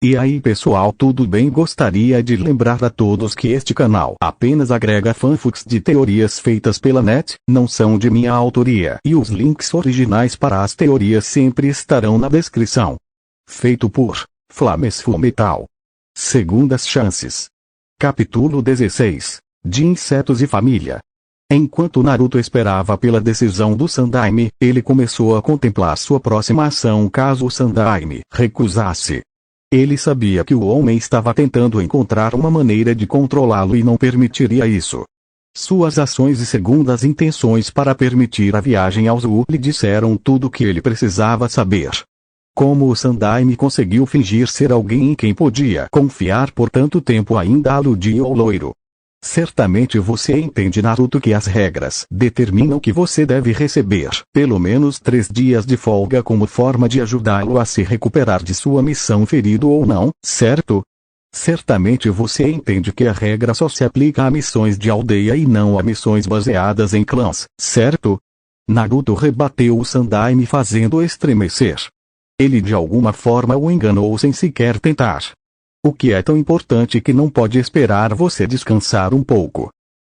E aí pessoal, tudo bem? Gostaria de lembrar a todos que este canal apenas agrega fanfics de teorias feitas pela net, não são de minha autoria. E os links originais para as teorias sempre estarão na descrição. Feito por Flames Fullmetal. Segundas chances. Capítulo 16. De insetos e família. Enquanto Naruto esperava pela decisão do Sandaime, ele começou a contemplar sua próxima ação caso o Sandaime recusasse. Ele sabia que o homem estava tentando encontrar uma maneira de controlá-lo e não permitiria isso. Suas ações e segundas intenções para permitir a viagem ao Zoo lhe disseram tudo o que ele precisava saber. Como o Sandaime conseguiu fingir ser alguém em quem podia confiar por tanto tempo ainda aludia ao loiro. Certamente você entende, Naruto, que as regras determinam que você deve receber pelo menos 3 dias de folga como forma de ajudá-lo a se recuperar de sua missão, ferido ou não, certo? Certamente você entende que a regra só se aplica a missões de aldeia e não a missões baseadas em clãs, certo? Naruto rebateu o Sandaime fazendo estremecer. Ele de alguma forma o enganou sem sequer tentar. O que é tão importante que não pode esperar você descansar um pouco.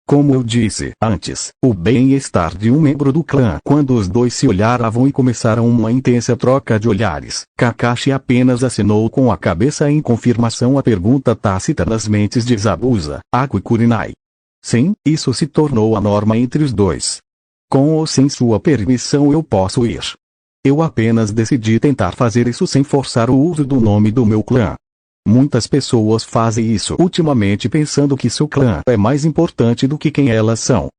Como eu disse antes, o bem-estar de um membro do clã. Quando os dois se olharam e começaram uma intensa troca de olhares, Kakashi apenas acenou com a cabeça em confirmação à pergunta tácita nas mentes de Zabuza, Ako e Kurenai. Sim, isso se tornou a norma entre os dois. Com ou sem sua permissão eu posso ir. Eu apenas decidi tentar fazer isso sem forçar o uso do nome do meu clã. Muitas pessoas fazem isso ultimamente pensando que seu clã é mais importante do que quem elas são.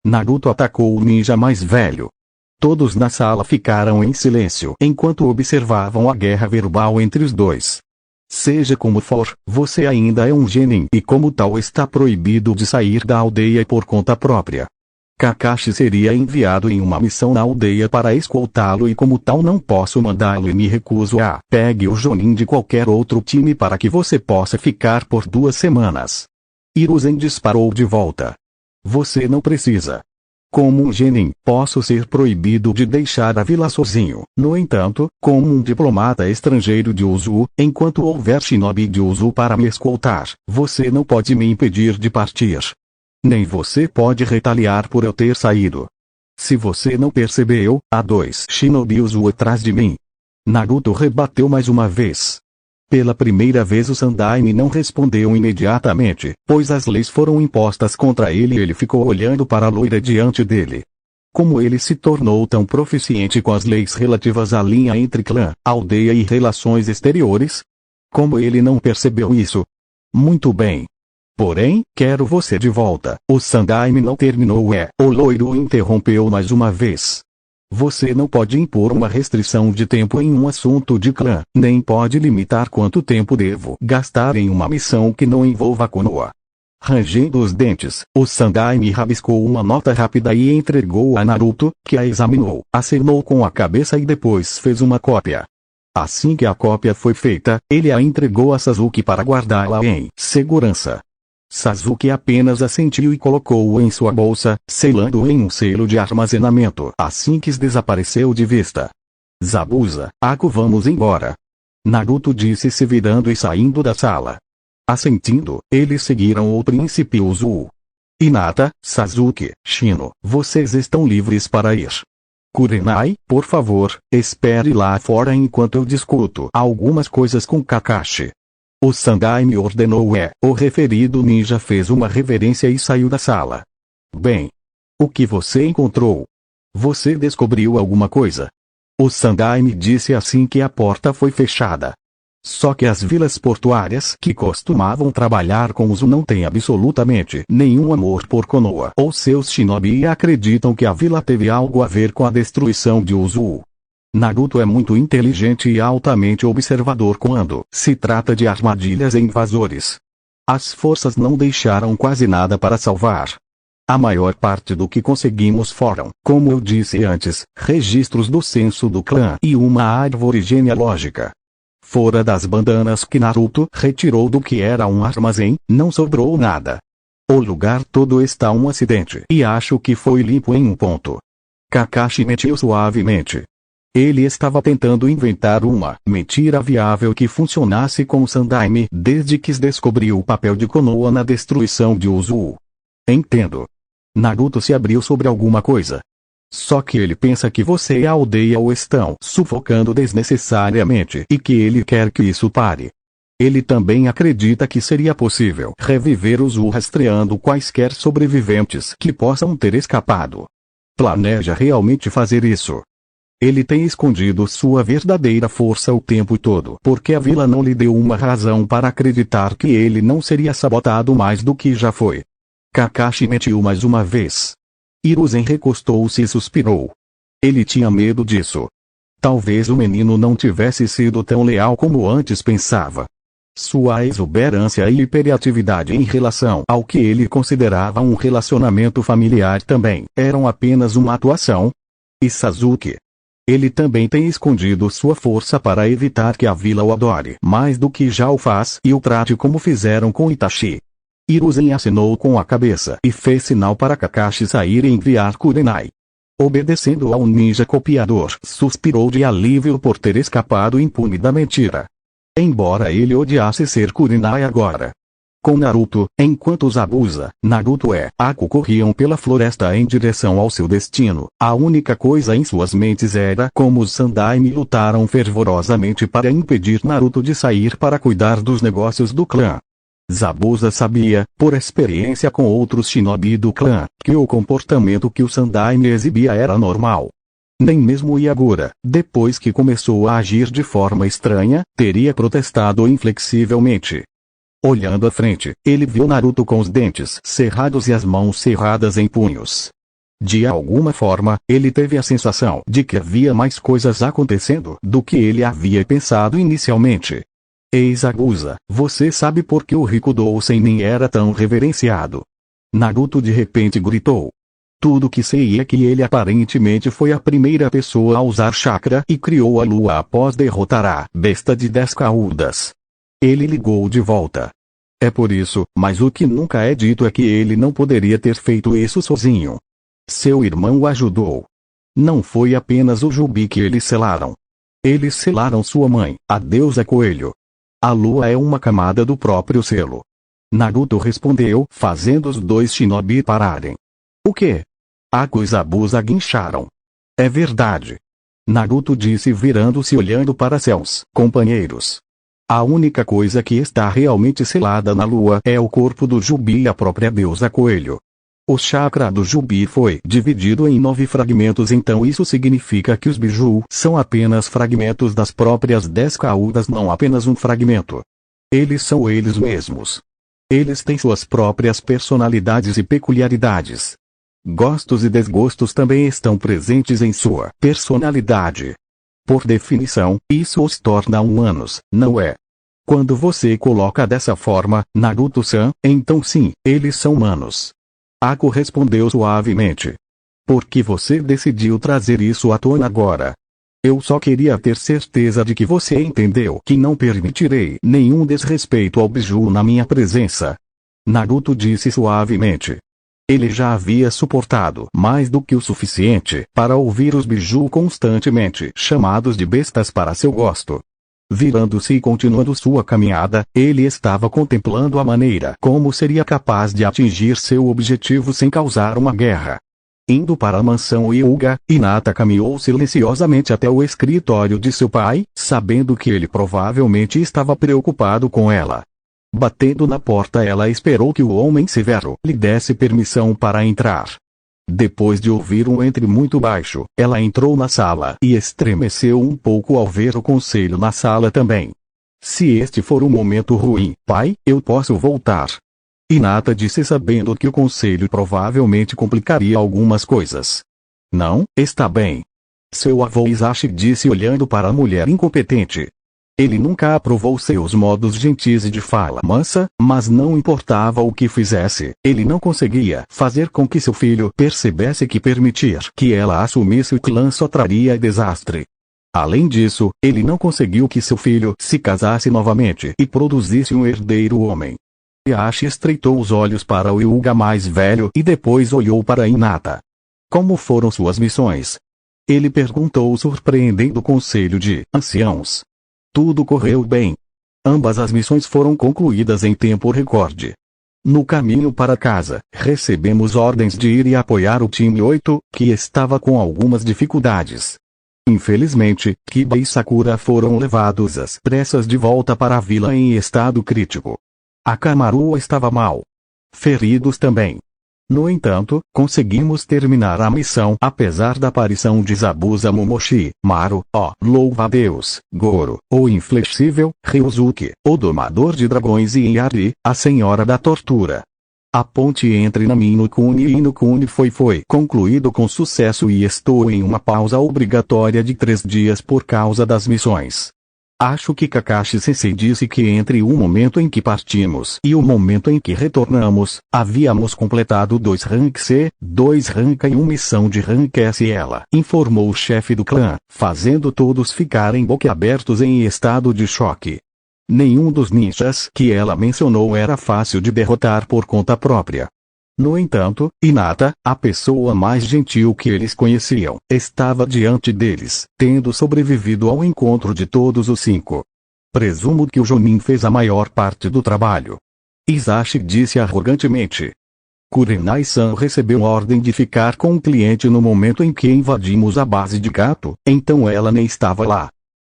Naruto atacou o ninja mais velho. Todos na sala ficaram em silêncio enquanto observavam a guerra verbal entre os dois. Seja como for, você ainda é um genin e como tal está proibido de sair da aldeia por conta própria. Kakashi seria enviado em uma missão na aldeia para escoltá-lo e como tal não posso mandá-lo e me recuso a pegue o Jonin de qualquer outro time para que você possa ficar por 2 semanas. Hiruzen disparou de volta. Você não precisa. Como um genin, posso ser proibido de deixar a vila sozinho. No entanto, como um diplomata estrangeiro de Uzu, enquanto houver shinobi de Uzu para me escoltar, você não pode me impedir de partir. Nem você pode retaliar por eu ter saído. Se você não percebeu, há 2 shinobi Uzu atrás de mim. Naruto rebateu mais uma vez. Pela primeira vez o Sandaime não respondeu imediatamente, pois as leis foram impostas contra ele e ele ficou olhando para a loira diante dele. Como ele se tornou tão proficiente com as leis relativas à linha entre clã, aldeia e relações exteriores? Como ele não percebeu isso? Muito bem. Porém, quero você de volta. O Sandaime não terminou o loiro o interrompeu mais uma vez. Você não pode impor uma restrição de tempo em um assunto de clã, nem pode limitar quanto tempo devo gastar em uma missão que não envolva Konoha. Rangendo os dentes, o Sandaime rabiscou uma nota rápida e entregou a Naruto, que a examinou, acenou com a cabeça e depois fez uma cópia. Assim que a cópia foi feita, ele a entregou a Sasuke para guardá-la em segurança. Sasuke apenas assentiu e colocou-o em sua bolsa, selando-o em um selo de armazenamento. Assim que desapareceu de vista. Zabuza, Ako, vamos embora. Naruto disse se virando e saindo da sala. Assentindo, eles seguiram o príncipe Uzu. Hinata, Sasuke, Shino, vocês estão livres para ir. Kurenai, por favor, espere lá fora enquanto eu discuto algumas coisas com Kakashi. O Sandaime ordenou o referido ninja fez uma reverência e saiu da sala. Bem. O que você encontrou? Você descobriu alguma coisa? O Sandaime disse assim que a porta foi fechada. Só que as vilas portuárias que costumavam trabalhar com Uzu não têm absolutamente nenhum amor por Konoha ou seus shinobi e acreditam que a vila teve algo a ver com a destruição de Uzu. Naruto é muito inteligente e altamente observador quando se trata de armadilhas e invasores. As forças não deixaram quase nada para salvar. A maior parte do que conseguimos foram, como eu disse antes, registros do censo do clã e uma árvore genealógica. Fora das bandanas que Naruto retirou do que era um armazém, não sobrou nada. O lugar todo está um acidente e acho que foi limpo em um ponto. Kakashi mentiu suavemente. Ele estava tentando inventar uma mentira viável que funcionasse com Sandaime desde que descobriu o papel de Konoha na destruição de Uzuu. Entendo. Naruto se abriu sobre alguma coisa. Só que ele pensa que você e a aldeia o estão sufocando desnecessariamente e que ele quer que isso pare. Ele também acredita que seria possível reviver Uzuu rastreando quaisquer sobreviventes que possam ter escapado. Planeja realmente fazer isso. Ele tem escondido sua verdadeira força o tempo todo porque a vila não lhe deu uma razão para acreditar que ele não seria sabotado mais do que já foi. Kakashi mentiu mais uma vez. Hiruzen recostou-se e suspirou. Ele tinha medo disso. Talvez o menino não tivesse sido tão leal como antes pensava. Sua exuberância e hiperatividade em relação ao que ele considerava um relacionamento familiar também eram apenas uma atuação. E Sasuke? Ele também tem escondido sua força para evitar que a vila o adore mais do que já o faz e o trate como fizeram com Itachi. Hiruzen acenou com a cabeça e fez sinal para Kakashi sair e enviar Kurenai. Obedecendo ao ninja copiador, suspirou de alívio por ter escapado impune da mentira. Embora ele odiasse ser Kurenai agora. Com Naruto, enquanto os Zabuza, Naruto e Ako corriam pela floresta em direção ao seu destino, a única coisa em suas mentes era como os Sandaime lutaram fervorosamente para impedir Naruto de sair para cuidar dos negócios do clã. Zabuza sabia, por experiência com outros shinobi do clã, que o comportamento que o Sandaime exibia era normal. Nem mesmo Yagura, depois que começou a agir de forma estranha, teria protestado inflexivelmente. Olhando à frente, ele viu Naruto com os dentes cerrados e as mãos cerradas em punhos. De alguma forma, ele teve a sensação de que havia mais coisas acontecendo do que ele havia pensado inicialmente. Ei Zabuza, você sabe por que o Rikudo Sennin era tão reverenciado? Naruto de repente gritou. Tudo que sei é que ele aparentemente foi a primeira pessoa a usar chakra e criou a lua após derrotar a besta de 10 caudas. Ele ligou de volta. É por isso, mas o que nunca é dito é que ele não poderia ter feito isso sozinho. Seu irmão o ajudou. Não foi apenas o Jubi que eles selaram. Eles selaram sua mãe, a deusa Coelho. A lua é uma camada do próprio selo. Naruto respondeu, fazendo os dois shinobi pararem. O quê? Ako e Zabuza guincharam. É verdade. Naruto disse virando-se olhando para seus companheiros. A única coisa que está realmente selada na lua é o corpo do Jubi e a própria deusa Coelho. O chakra do Jubi foi dividido em 9 fragmentos, então isso significa que os Biju são apenas fragmentos das próprias 10 caudas, não apenas um fragmento. Eles são eles mesmos. Eles têm suas próprias personalidades e peculiaridades. Gostos e desgostos também estão presentes em sua personalidade. Por definição, isso os torna humanos, não é? Quando você coloca dessa forma, Naruto-san, então sim, eles são humanos. Ako respondeu suavemente. Por que você decidiu trazer isso à tona agora? Eu só queria ter certeza de que você entendeu que não permitirei nenhum desrespeito ao Biju na minha presença. Naruto disse suavemente. Ele já havia suportado mais do que o suficiente para ouvir os Biju constantemente chamados de bestas para seu gosto. Virando-se e continuando sua caminhada, ele estava contemplando a maneira como seria capaz de atingir seu objetivo sem causar uma guerra. Indo para a mansão Hyuga, Hinata caminhou silenciosamente até o escritório de seu pai, sabendo que ele provavelmente estava preocupado com ela. Batendo na porta, ela esperou que o homem severo lhe desse permissão para entrar. Depois de ouvir um entre muito baixo, ela entrou na sala e estremeceu um pouco ao ver o conselho na sala também. Se este for um momento ruim, pai, eu posso voltar. Hinata disse sabendo que o conselho provavelmente complicaria algumas coisas. Não, está bem. Seu avô Isashi disse olhando para a mulher incompetente. Ele nunca aprovou seus modos gentis e de fala mansa, mas não importava o que fizesse, ele não conseguia fazer com que seu filho percebesse que permitir que ela assumisse o clã só traria desastre. Além disso, ele não conseguiu que seu filho se casasse novamente e produzisse um herdeiro homem. Yashi estreitou os olhos para o Hyuga mais velho e depois olhou para Hinata. Como foram suas missões? Ele perguntou surpreendendo o conselho de anciãos. Tudo correu bem. Ambas as missões foram concluídas em tempo recorde. No caminho para casa, recebemos ordens de ir e apoiar o time 8, que estava com algumas dificuldades. Infelizmente, Kiba e Sakura foram levados às pressas de volta para a vila em estado crítico. Akamaru estava mal. Feridos também. No entanto, conseguimos terminar a missão apesar da aparição de Zabuza Momoshi, Maru, louva-a-Deus, Goro, o inflexível, Ryuzuki, o domador de dragões e Yari, a senhora da tortura. A ponte entre Nami no Kuni e Inokuni foi concluído com sucesso e estou em uma pausa obrigatória de 3 dias por causa das missões. Acho que Kakashi-sensei disse que entre o momento em que partimos e o momento em que retornamos, havíamos completado 2 rank C, 2 rank e 1 missão de rank S. Ela informou o chefe do clã, fazendo todos ficarem boquiabertos em estado de choque. Nenhum dos ninjas que ela mencionou era fácil de derrotar por conta própria. No entanto, Hinata, a pessoa mais gentil que eles conheciam, estava diante deles, tendo sobrevivido ao encontro de todos os 5. Presumo que o Jonin fez a maior parte do trabalho. Isashi disse arrogantemente. Kurenai-san recebeu ordem de ficar com o cliente no momento em que invadimos a base de Kato, então ela nem estava lá.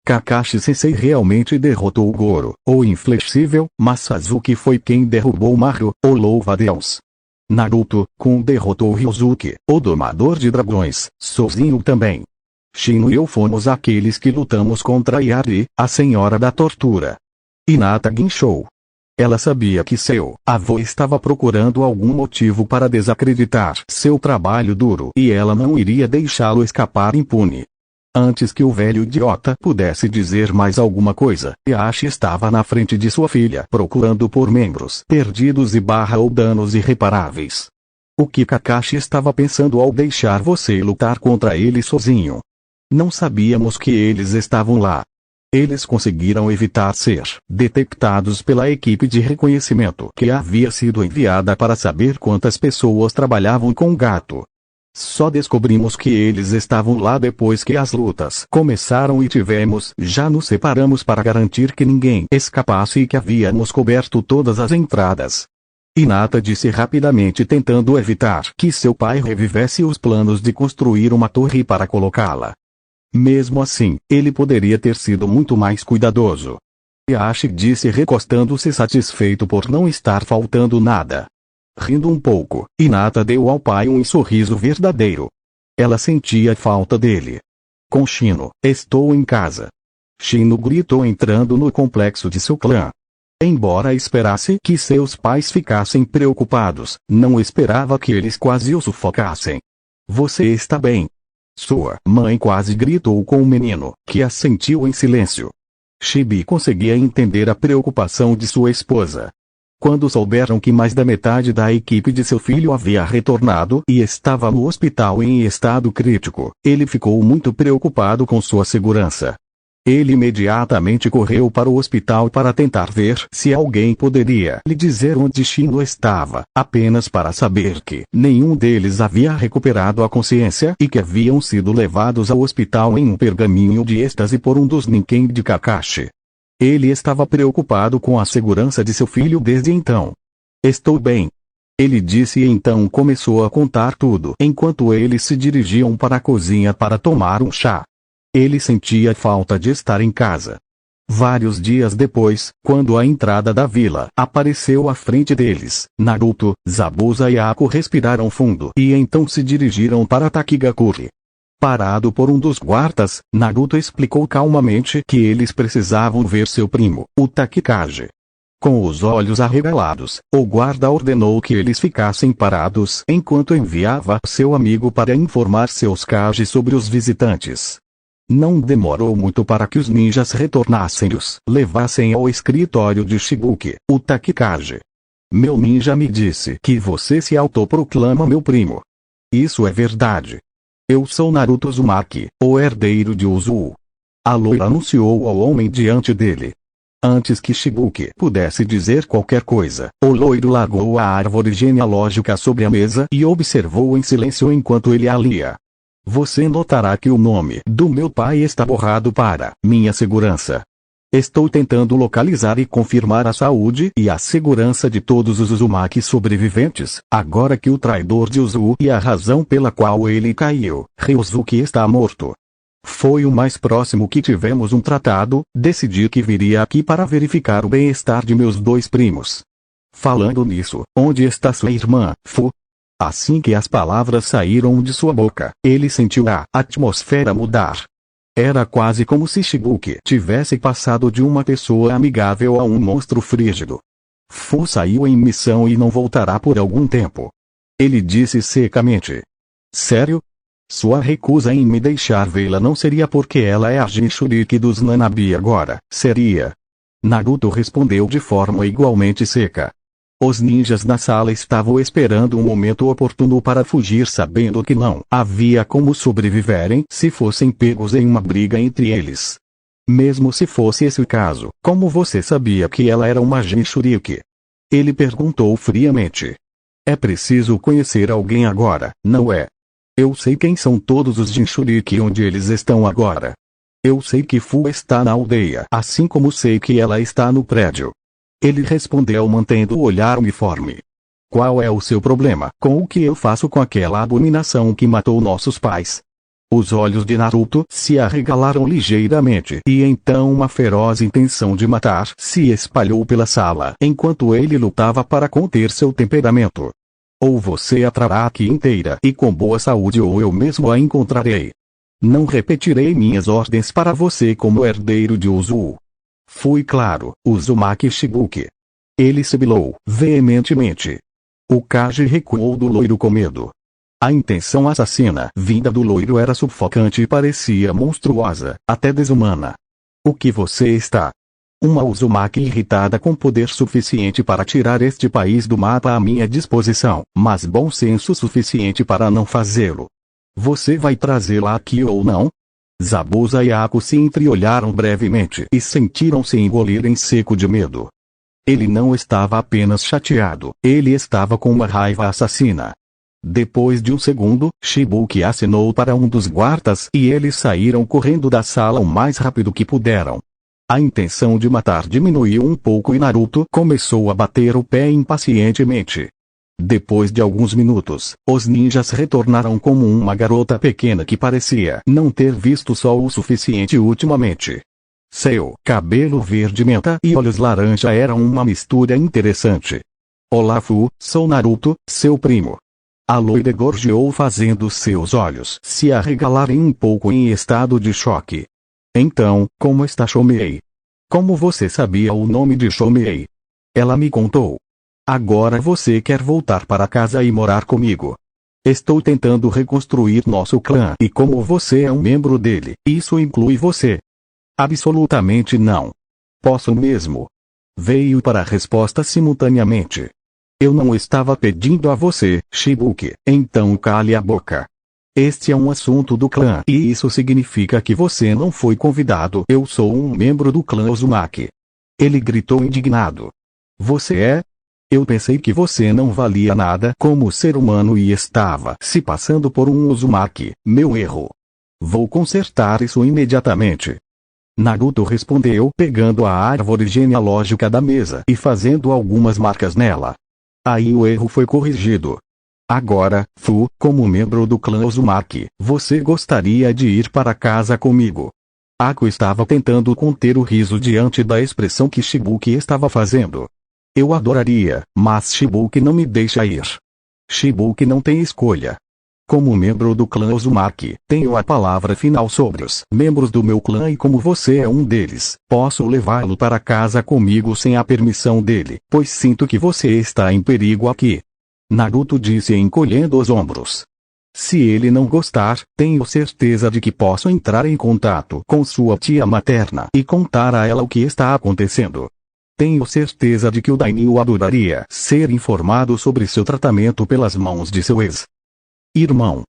Kakashi-sensei realmente derrotou Goro, o inflexível, mas Sasuke foi quem derrubou Maru, o louva-a-Deus. Naruto-kun derrotou Ryuzuki, o domador de dragões, sozinho também. Shino e eu fomos aqueles que lutamos contra Yari, a senhora da tortura. Hinata guinchou. Ela sabia que seu avô estava procurando algum motivo para desacreditar seu trabalho duro e ela não iria deixá-lo escapar impune. Antes que o velho idiota pudesse dizer mais alguma coisa, Yashi estava na frente de sua filha procurando por membros perdidos ou danos irreparáveis. O que Kakashi estava pensando ao deixar você lutar contra ele sozinho? Não sabíamos que eles estavam lá. Eles conseguiram evitar ser detectados pela equipe de reconhecimento que havia sido enviada para saber quantas pessoas trabalhavam com o gato. Só descobrimos que eles estavam lá depois que as lutas começaram e já nos separamos para garantir que ninguém escapasse e que havíamos coberto todas as entradas. Hinata disse rapidamente tentando evitar que seu pai revivesse os planos de construir uma torre para colocá-la. Mesmo assim, ele poderia ter sido muito mais cuidadoso. Yashi disse recostando-se satisfeito por não estar faltando nada. Rindo um pouco, Hinata deu ao pai um sorriso verdadeiro. Ela sentia falta dele. Com Shino, estou em casa. Shino gritou entrando no complexo de seu clã. Embora esperasse que seus pais ficassem preocupados, não esperava que eles quase o sufocassem. Você está bem? Sua mãe quase gritou com o menino, que assentiu em silêncio. Chibi conseguia entender a preocupação de sua esposa. Quando souberam que mais da metade da equipe de seu filho havia retornado e estava no hospital em estado crítico, ele ficou muito preocupado com sua segurança. Ele imediatamente correu para o hospital para tentar ver se alguém poderia lhe dizer onde Shino estava, apenas para saber que nenhum deles havia recuperado a consciência e que haviam sido levados ao hospital em um pergaminho de êxtase por um dos Ninken de Kakashi. Ele estava preocupado com a segurança de seu filho desde então. Estou bem. Ele disse e então começou a contar tudo enquanto eles se dirigiam para a cozinha para tomar um chá. Ele sentia falta de estar em casa. Vários dias depois, quando a entrada da vila apareceu à frente deles, Naruto, Zabuza e Ako respiraram fundo e então se dirigiram para Takigakure. Parado por um dos guardas, Naruto explicou calmamente que eles precisavam ver seu primo, o Takikage. Com os olhos arregalados, o guarda ordenou que eles ficassem parados enquanto enviava seu amigo para informar seus Kage sobre os visitantes. Não demorou muito para que os ninjas retornassem e os levassem ao escritório de Shibuki, o Takikage. Meu ninja me disse que você se autoproclama meu primo. Isso é verdade. Eu sou Naruto Uzumaki, o herdeiro de Uzuu. A loira anunciou ao homem diante dele. Antes que Shibuki pudesse dizer qualquer coisa, o loiro largou a árvore genealógica sobre a mesa e observou em silêncio enquanto ele a lia. Você notará que o nome do meu pai está borrado para minha segurança. Estou tentando localizar e confirmar a saúde e a segurança de todos os Uzumaki sobreviventes, agora que o traidor de Uzu e a razão pela qual ele caiu, Ryuzuki, está morto. Foi o mais próximo que tivemos um tratado. Decidi que viria aqui para verificar o bem-estar de meus dois primos. Falando nisso, onde está sua irmã, Fu? Assim que as palavras saíram de sua boca, ele sentiu a atmosfera mudar. Era quase como se Shibuki tivesse passado de uma pessoa amigável a um monstro frígido. Fu saiu em missão e não voltará por algum tempo. Ele disse secamente. Sério? Sua recusa em me deixar vê-la não seria porque ela é a Jinchuriki dos Nanabi agora, seria? Naruto respondeu de forma igualmente seca. Os ninjas na sala estavam esperando um momento oportuno para fugir, sabendo que não havia como sobreviverem se fossem pegos em uma briga entre eles. Mesmo se fosse esse o caso, como você sabia que ela era uma Jinchuriki? Ele perguntou friamente. É preciso conhecer alguém agora, não é? Eu sei quem são todos os Jinchuriki e onde eles estão agora. Eu sei que Fu está na aldeia, assim como sei que ela está no prédio. Ele respondeu mantendo o olhar uniforme. Qual é o seu problema com o que eu faço com aquela abominação que matou nossos pais? Os olhos de Naruto se arregalaram ligeiramente e então uma feroz intenção de matar se espalhou pela sala enquanto ele lutava para conter seu temperamento. Ou você a trará aqui inteira e com boa saúde ou eu mesmo a encontrarei. Não repetirei minhas ordens para você como herdeiro de Uzu. Fui claro, Uzumaki Shibuki. Ele sibilou veementemente. O Kage recuou do loiro com medo. A intenção assassina vinda do loiro era sufocante e parecia monstruosa, até desumana. O que você está? Uma Uzumaki irritada com poder suficiente para tirar este país do mapa à minha disposição, mas bom senso suficiente para não fazê-lo. Você vai trazê-la aqui ou não? Zabuza e Ako se entreolharam brevemente e sentiram-se engolir em seco de medo. Ele não estava apenas chateado, ele estava com uma raiva assassina. Depois de um segundo, Shibuki acenou para um dos guardas e eles saíram correndo da sala o mais rápido que puderam. A intenção de matar diminuiu um pouco e Naruto começou a bater o pé impacientemente. Depois de alguns minutos, os ninjas retornaram como uma garota pequena que parecia não ter visto sol o suficiente ultimamente. Seu cabelo verde-menta e olhos laranja eram uma mistura interessante. Olá Fu, sou Naruto, seu primo. A loira gorjeou fazendo seus olhos se arregalarem um pouco em estado de choque. Então, como está Shomei? Como você sabia o nome de Shomei? Ela me contou. Agora você quer voltar para casa e morar comigo. Estou tentando reconstruir nosso clã e como você é um membro dele, isso inclui você. Absolutamente não. Posso mesmo. Veio para a resposta simultaneamente. Eu não estava pedindo a você, Shibuki, então cale a boca. Este é um assunto do clã e isso significa que você não foi convidado. Eu sou um membro do clã Uzumaki. Ele gritou indignado. Você é? Eu pensei que você não valia nada como ser humano e estava se passando por um Uzumaki, meu erro. Vou consertar isso imediatamente. Naruto respondeu pegando a árvore genealógica da mesa e fazendo algumas marcas nela. Aí o erro foi corrigido. Agora, Fu, como membro do clã Uzumaki, você gostaria de ir para casa comigo? Ako estava tentando conter o riso diante da expressão que Shibuki estava fazendo. Eu adoraria, mas Shibuki não me deixa ir. Shibuki não tem escolha. Como membro do clã Uzumaki, tenho a palavra final sobre os membros do meu clã e como você é um deles, posso levá-lo para casa comigo sem a permissão dele, pois sinto que você está em perigo aqui. Naruto disse encolhendo os ombros. Se ele não gostar, tenho certeza de que posso entrar em contato com sua tia materna e contar a ela o que está acontecendo. Tenho certeza de que o Daimyo adoraria ser informado sobre seu tratamento pelas mãos de seu ex-irmão.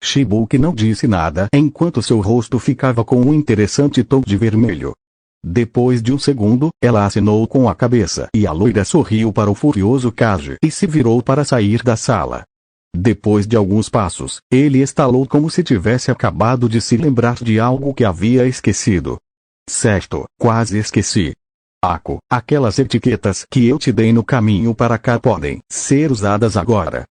Shibuki não disse nada enquanto seu rosto ficava com um interessante tom de vermelho. Depois de um segundo, ela acenou com a cabeça e a loira sorriu para o furioso Kage e se virou para sair da sala. Depois de alguns passos, ele estalou como se tivesse acabado de se lembrar de algo que havia esquecido. Certo, quase esqueci. Ako, aquelas etiquetas que eu te dei no caminho para cá podem ser usadas agora.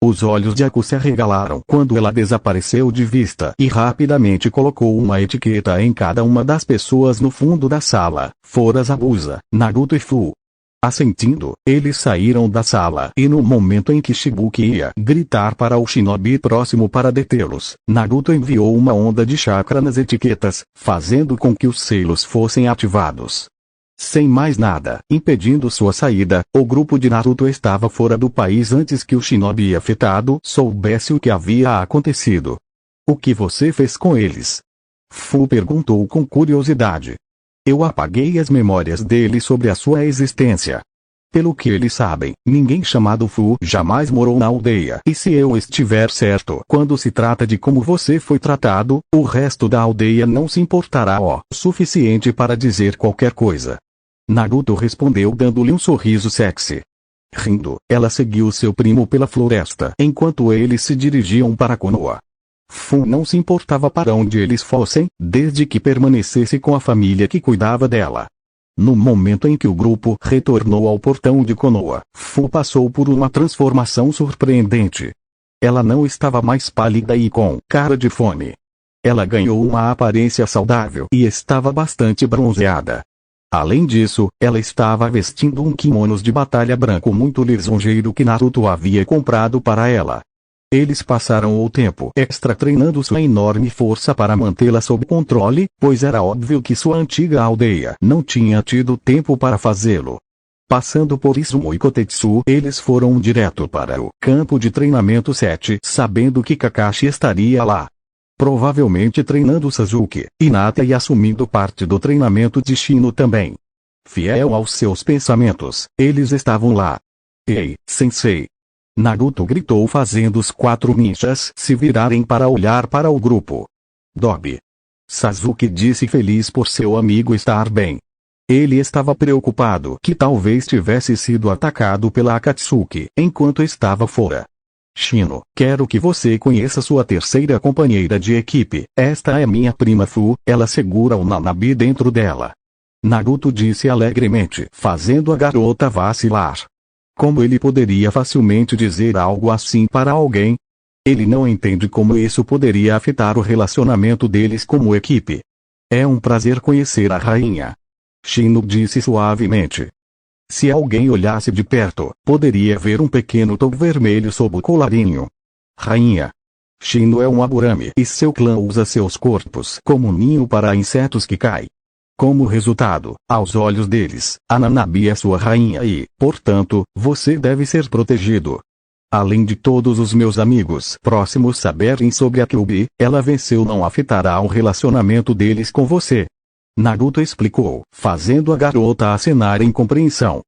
Os olhos de Ako se arregalaram quando ela desapareceu de vista e rapidamente colocou uma etiqueta em cada uma das pessoas no fundo da sala, fora Zabuza, Naruto e Fu. Assentindo, eles saíram da sala e no momento em que Shibuki ia gritar para o shinobi próximo para detê-los, Naruto enviou uma onda de chakra nas etiquetas, fazendo com que os selos fossem ativados. Sem mais nada impedindo sua saída, o grupo de Naruto estava fora do país antes que o shinobi afetado soubesse o que havia acontecido. O que você fez com eles? Fu perguntou com curiosidade. Eu apaguei as memórias deles sobre a sua existência. Pelo que eles sabem, ninguém chamado Fu jamais morou na aldeia. E se eu estiver certo quando se trata de como você foi tratado, o resto da aldeia não se importará o suficiente para dizer qualquer coisa. Naruto respondeu dando-lhe um sorriso sexy. Rindo, ela seguiu seu primo pela floresta enquanto eles se dirigiam para Konoha. Fu não se importava para onde eles fossem, desde que permanecesse com a família que cuidava dela. No momento em que o grupo retornou ao portão de Konoha, Fu passou por uma transformação surpreendente. Ela não estava mais pálida e com cara de fome. Ela ganhou uma aparência saudável e estava bastante bronzeada. Além disso, ela estava vestindo um kimono de batalha branco muito lisonjeiro que Naruto havia comprado para ela. Eles passaram o tempo extra treinando sua enorme força para mantê-la sob controle, pois era óbvio que sua antiga aldeia não tinha tido tempo para fazê-lo. Passando por Izumo e Kotetsu, eles foram direto para o campo de treinamento 7, sabendo que Kakashi estaria lá. Provavelmente treinando Sasuke, Hinata e assumindo parte do treinamento de Shino também. Fiel aos seus pensamentos, eles estavam lá. Ei, sensei! Naruto gritou fazendo os 4 ninjas se virarem para olhar para o grupo. Dobe. Sasuke disse feliz por seu amigo estar bem. Ele estava preocupado que talvez tivesse sido atacado pela Akatsuki enquanto estava fora. Shino, quero que você conheça sua terceira companheira de equipe. Esta é minha prima Fu, ela segura o Nanabi dentro dela. Naruto disse alegremente, fazendo a garota vacilar. Como ele poderia facilmente dizer algo assim para alguém? Ele não entende como isso poderia afetar o relacionamento deles como equipe. É um prazer conhecer a rainha. Shino disse suavemente. Se alguém olhasse de perto, poderia ver um pequeno toco vermelho sob o colarinho. Rainha. Shino é um Aburame e seu clã usa seus corpos como ninho para insetos que caem. Como resultado, aos olhos deles, a Nanabi é sua rainha e, portanto, você deve ser protegido. Além de todos os meus amigos próximos saberem sobre a Kyuubi, ela venceu não afetará o relacionamento deles com você. Naruto explicou, fazendo a garota acenar em compreensão.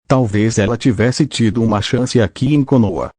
Talvez ela tivesse tido uma chance aqui em Konoha,